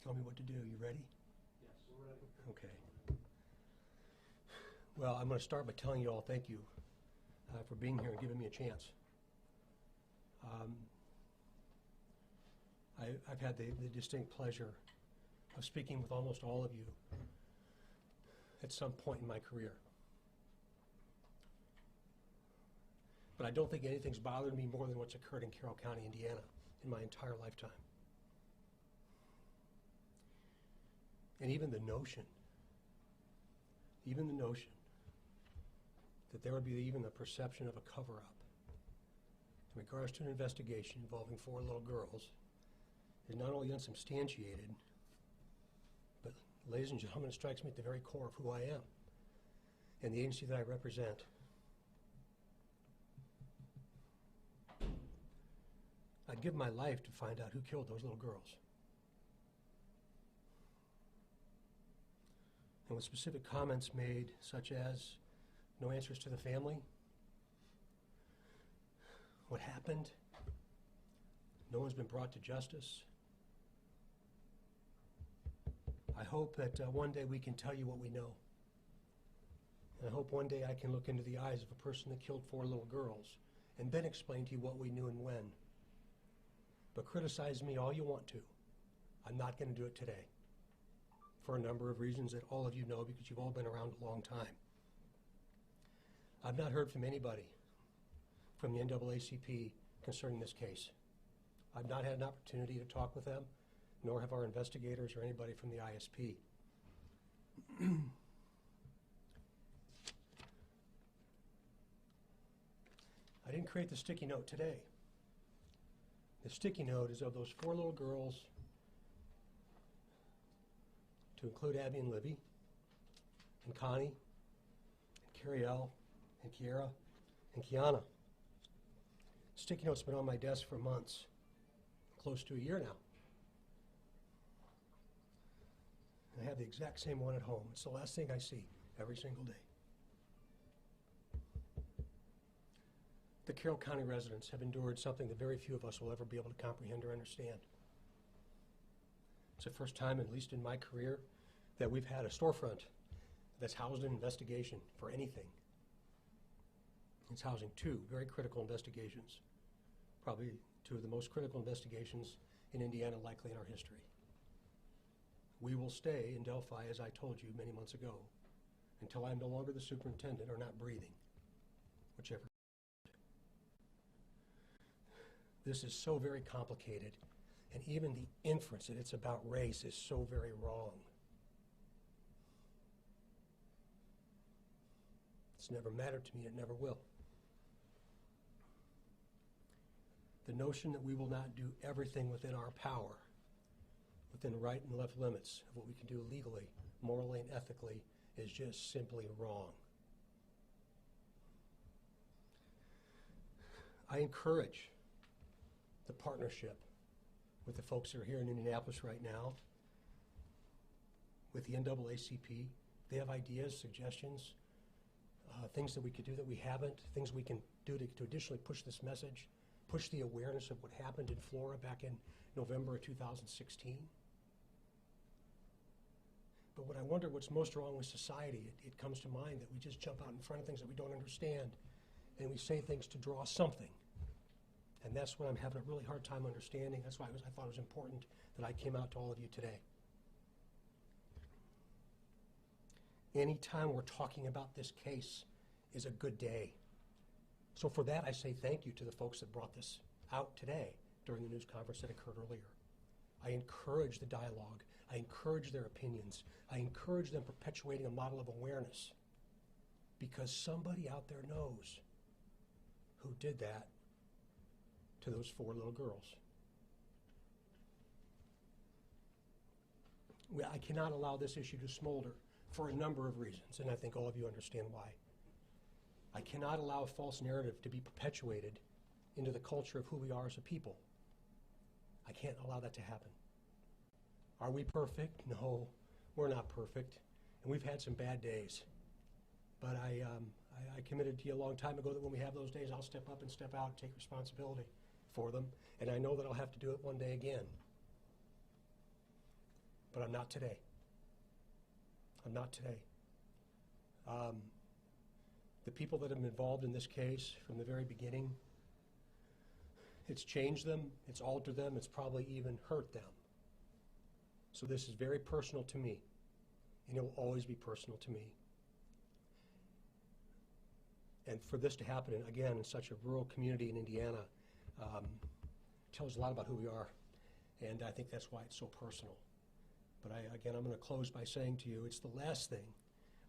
tell me what to do. You ready? Yes, we're ready. Okay. Well, I'm going to start by telling you all thank you for being here and giving me a chance. I've had the distinct pleasure of speaking with almost all of you at some point in my career. But I don't think anything's bothered me more than what's occurred in Carroll County, Indiana in my entire lifetime. And even the notion that there would be even the perception of a cover-up in regards to an investigation involving 4 little girls is not only unsubstantiated, but, ladies and gentlemen, it strikes me at the very core of who I am and the agency that I represent. I'd give my life to find out who killed those little girls. And with specific comments made, such as no answers to the family, what happened, no one's been brought to justice. I hope that one day we can tell you what we know. And I hope one day I can look into the eyes of a person that killed 4 little girls and then explain to you what we knew and when. But criticize me all you want to. I'm not going to do it today for a number of reasons that all of you know because you've all been around a long time. I've not heard from anybody from the NAACP concerning this case. I've not had an opportunity to talk with them, nor have our investigators or anybody from the ISP. I didn't create the sticky note today. The sticky note is of those 4 little girls, to include Abby and Libby, and Connie, and Carrie-Elle, and Kiera, and Kiana. Sticky note's been on my desk for months, close to a year now. I have the exact same one at home. It's the last thing I see every single day. The Carroll County residents have endured something that very few of us will ever be able to comprehend or understand. It's the first time, at least in my career, that we've had a storefront that's housed an investigation for anything. It's housing 2 very critical investigations, probably 2 of the most critical investigations in Indiana likely in our history. We will stay in Delphi, as I told you many months ago, until I'm no longer the superintendent or not breathing, whichever. This is so very complicated, and even the inference that it's about race is so very wrong. It's never mattered to me, it never will. The notion that we will not do everything within our power, within right and left limits of what we can do legally, morally, and ethically is just simply wrong. I encourage the partnership with the folks that are here in Indianapolis right now, with the NAACP. They have ideas, suggestions, things that we could do that we haven't, things we can do to additionally push this message, push the awareness of what happened in Flora back in November of 2016. But what I wonder what's most wrong with society, it comes to mind that we just jump out in front of things that we don't understand, and we say things to draw something. And that's what I'm having a really hard time understanding. That's why I thought it was important that I came out to all of you today. Anytime we're talking about this case is a good day. So for that, I say thank you to the folks that brought this out today during the news conference that occurred earlier. I encourage the dialogue. I encourage their opinions. I encourage them perpetuating a model of awareness, because somebody out there knows who did that to those 4 little girls. I cannot allow this issue to smolder for a number of reasons, and I think all of you understand why. I cannot allow a false narrative to be perpetuated into the culture of who we are as a people. I can't allow that to happen. Are we perfect? No, we're not perfect, and we've had some bad days. But I committed to you a long time ago that when we have those days, I'll step up and step out and take responsibility for them, and I know that I'll have to do it one day again. But I'm not today. I'm not today. The people that have been involved in this case from the very beginning, it's changed them, it's altered them, it's probably even hurt them. So this is very personal to me, and it will always be personal to me. And for this to happen, again, in such a rural community in Indiana, tells a lot about who we are, and I think that's why it's so personal. But again, I'm going to close by saying to you, it's the last thing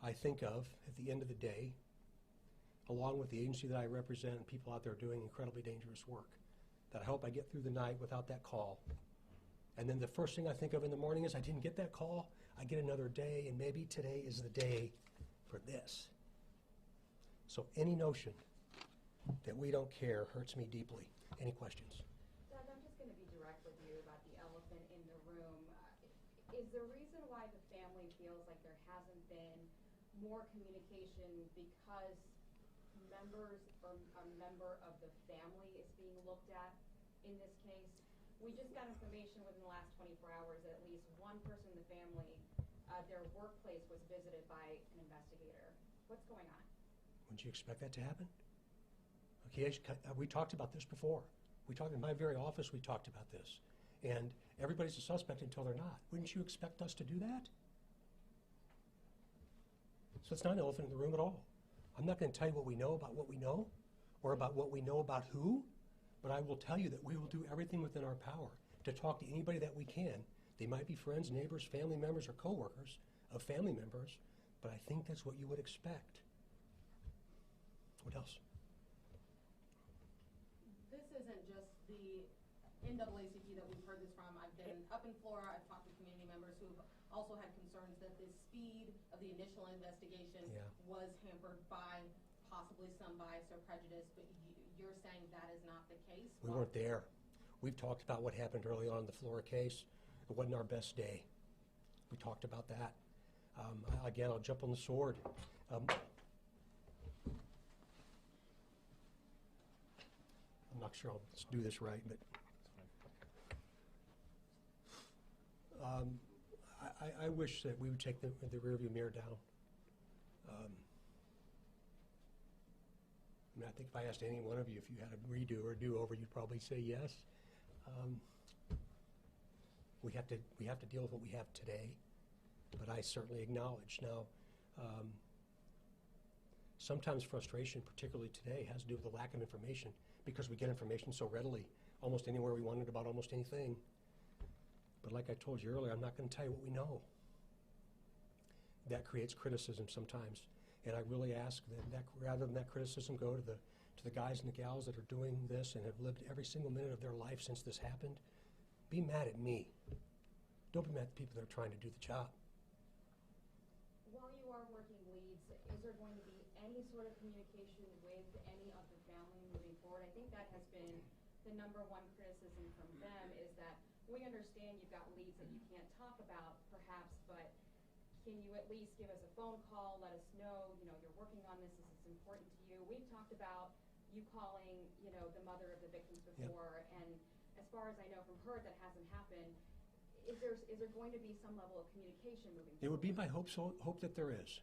I think of at the end of the day, along with the agency that I represent and people out there doing incredibly dangerous work, that I hope I get through the night without that call. And then the first thing I think of in the morning is I didn't get that call, I get another day, and maybe today is the day for this. So any notion that we don't care hurts me deeply. Any questions? Doug, I'm just going to be direct with you about the elephant in the room. Is the reason why the family feels like there hasn't been more communication because members or a member of the family is being looked at in this case? We just got information within the last 24 hours that at least one person in the family, their workplace was visited by an investigator. What's going on? Wouldn't you expect that to happen? Okay, we talked about this before. We talked in my very office, we talked about this. And everybody's a suspect until they're not. Wouldn't you expect us to do that? So it's not an elephant in the room at all. I'm not going to tell you what we know about what we know, or about what we know about who, but I will tell you that we will do everything within our power to talk to anybody that we can. They might be friends, neighbors, family members, or coworkers of family members, but I think that's what you would expect. What else? This isn't just the NAACP that we've heard this from. I've been up in Flora. I've talked to community members who've also had concerns that the speed of the initial investigation was hampered by possibly some bias or prejudice, but you're saying that is not the case? We weren't there. We've talked about what happened early on in the Flora case. It wasn't our best day. We talked about that. Again, I'll jump on the sword. I'm not sure I'll do this right, but I wish that we would take the rearview mirror down. I mean, I think if I asked any one of you if you had a redo or a do-over, you'd probably say yes. We have to deal with what we have today, but I certainly acknowledge now. Sometimes frustration, particularly today, has to do with the lack of information, because we get information so readily, almost anywhere we want it about almost anything. But like I told you earlier, I'm not going to tell you what we know. That creates criticism sometimes, and I really ask that rather than that criticism go to the guys and the gals that are doing this and have lived every single minute of their life since this happened. Be mad at me. Don't be mad at the people that are trying to do the job. While you are working leads, is there going to be any sort of communication with any of the family moving forward? I think that has been the number one criticism from them, is that we understand you've got leads that you can't talk about, perhaps, but can you at least give us a phone call, let us know, you're working on this is important to you. We've talked about you calling, the mother of the victims before, and as far as I know from her, that hasn't happened. Is there going to be some level of communication moving forward? It would be my hope that there is.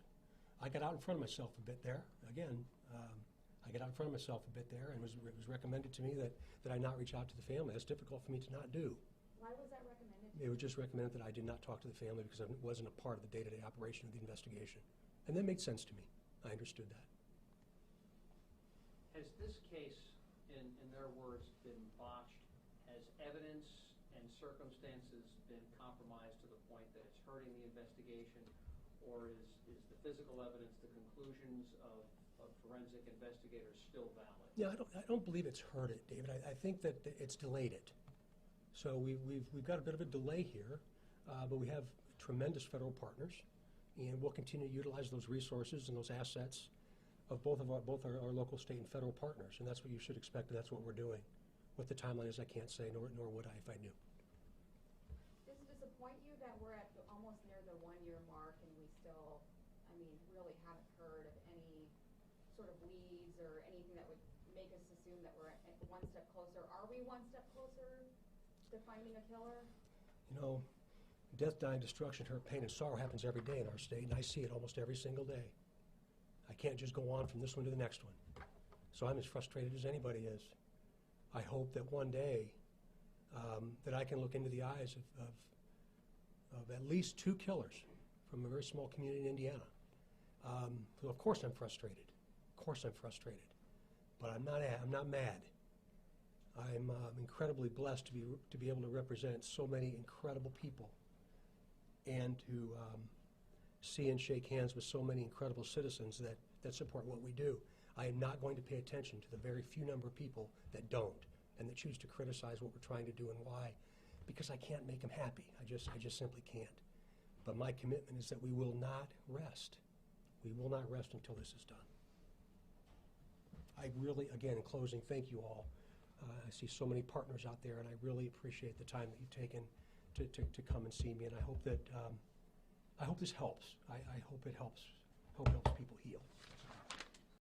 I got out in front of myself a bit there. Again, I got out in front of myself a bit there, and it was recommended to me that I not reach out to the family. That's difficult for me to not do. Why was that recommended? It was just recommended that I did not talk to the family because it wasn't a part of the day-to-day operation of the investigation. And that made sense to me. I understood that. Has this case, in their words, been botched? Has evidence and circumstances been compromised to the point that it's hurting the investigation? Or is the physical evidence, the conclusions of forensic investigators still valid? Yeah, I don't believe it's hurt it, David. I think that it's delayed it. So we've got a bit of a delay here, but we have tremendous federal partners, and we'll continue to utilize those resources and those assets of both our local, state, and federal partners, and that's what you should expect, and that's what we're doing. What the timeline is, I can't say, nor would I if I knew. Does it disappoint you that we're at almost near the 1-year mark and we still, really haven't heard of any sort of leads or anything that would make us assume that we're one step closer? Are we one step closer to finding a killer? Death, dying, destruction, hurt, pain, and sorrow happens every day in our state, and I see it almost every single day. I can't just go on from this one to the next one. So I'm as frustrated as anybody is. I hope that one day that I can look into the eyes of at least 2 killers from a very small community in Indiana. So of course I'm frustrated. Of course I'm frustrated. But I'm not mad. I'm incredibly blessed to be able to represent so many incredible people and to see and shake hands with so many incredible citizens that support what we do. I am not going to pay attention to the very few number of people that don't and that choose to criticize what we're trying to do and why, because I can't make them happy. I just simply can't. But my commitment is that we will not rest. We will not rest until this is done. I really, again, in closing, thank you all. I see so many partners out there, and I really appreciate the time that you've taken to come and see me, and I hope that I hope this helps. I hope it helps people heal.